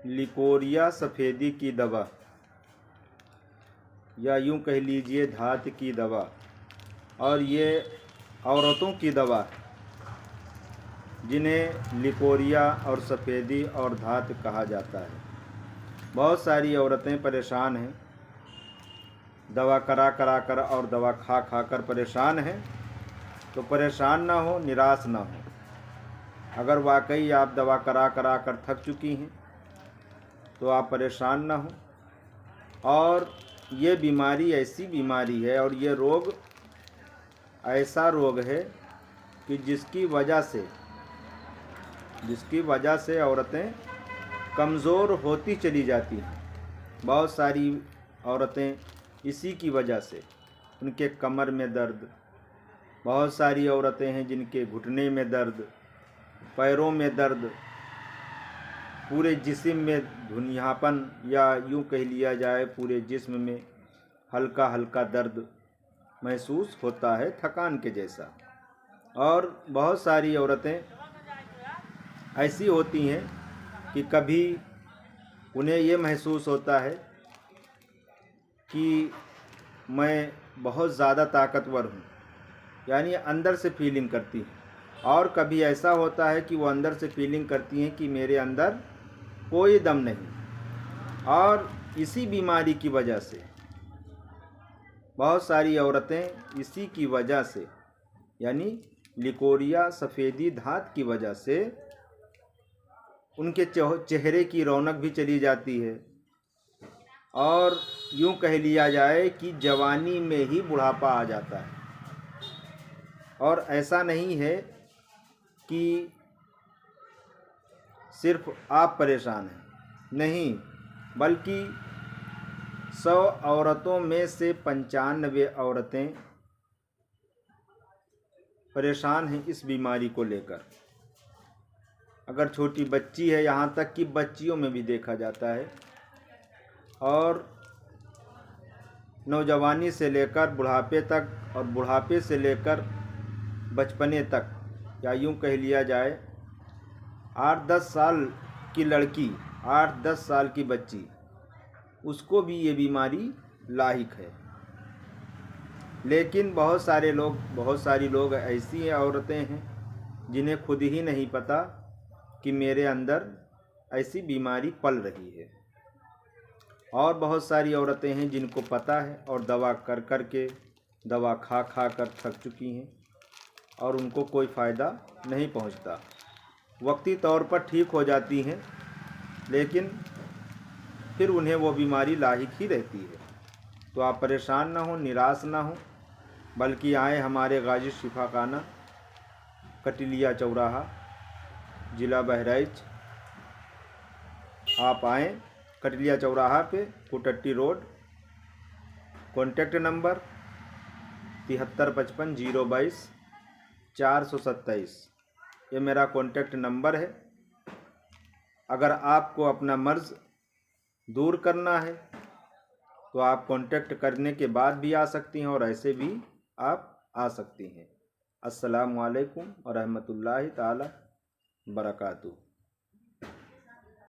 Leucorrhoea सफ़ेदी की दवा, या यूं कह लीजिए धात की दवा, और ये औरतों की दवा है जिन्हें लिकोरिया और सफ़ेदी और धात कहा जाता है। बहुत सारी औरतें परेशान हैं, दवा करा करा कर और दवा खा खा कर परेशान हैं। तो परेशान ना हो, निराश ना हो। अगर वाकई आप दवा करा करा कर थक चुकी हैं तो आप परेशान ना हो। और ये बीमारी ऐसी बीमारी है और ये रोग ऐसा रोग है कि जिसकी वजह से औरतें कमज़ोर होती चली जाती हैं। बहुत सारी औरतें इसी की वजह से, उनके कमर में दर्द, बहुत सारी औरतें हैं जिनके घुटने में दर्द, पैरों में दर्द, पूरे जिस्म में धुंधलापन, या यूं कह लिया जाए पूरे जिस्म में हल्का हल्का दर्द महसूस होता है, थकान के जैसा। और बहुत सारी औरतें ऐसी होती हैं कि कभी उन्हें ये महसूस होता है कि मैं बहुत ज़्यादा ताकतवर हूँ, यानी अंदर से फीलिंग करती है। और कभी ऐसा होता है कि वो अंदर से फीलिंग करती हैं कि मेरे अंदर कोई दम नहीं। और इसी बीमारी की वजह से बहुत सारी औरतें इसी की वजह से, यानी लिकोरिया सफ़ेदी धात की वजह से, उनके चेहरे की रौनक भी चली जाती है। और यूं कह लिया जाए कि जवानी में ही बुढ़ापा आ जाता है। और ऐसा नहीं है कि सिर्फ आप परेशान हैं, नहीं, बल्कि 100 औरतों में से 95 औरतें परेशान हैं इस बीमारी को लेकर। अगर छोटी बच्ची है, यहाँ तक कि बच्चियों में भी देखा जाता है। और नौजवानी से लेकर बुढ़ापे तक, और बुढ़ापे से लेकर बचपने तक, या यूं कह लिया जाए 8-10 साल की लड़की, 8-10 साल की बच्ची, उसको भी ये बीमारी लाहिक है। लेकिन बहुत सारी लोग ऐसी औरतें हैं जिन्हें खुद ही नहीं पता कि मेरे अंदर ऐसी बीमारी पल रही है। और बहुत सारी औरतें हैं जिनको पता है और दवा कर कर के, दवा खा खा कर थक चुकी हैं और उनको कोई फ़ायदा नहीं पहुंचता। वक्ती तौर पर ठीक हो जाती हैं, लेकिन फिर उन्हें वो बीमारी लाहिक ही रहती है। तो आप परेशान ना हो, निराश ना हो, बल्कि आए हमारे गाजी शिफाखाना, कटिलिया चौराहा, ज़िला बहराइच। आप आएँ कटिलिया चौराहा पे, कुटट्टी रोड। कॉन्टैक्ट नंबर 7355 022 427, ये मेरा कॉन्टैक्ट नंबर है। अगर आपको अपना मर्ज़ दूर करना है तो आप कॉन्टैक्ट करने के बाद भी आ सकती हैं, और ऐसे भी आप आ सकती हैं। अस्सलामु अलैकुम व रहमतुल्लाहि ताला बरकातुहू।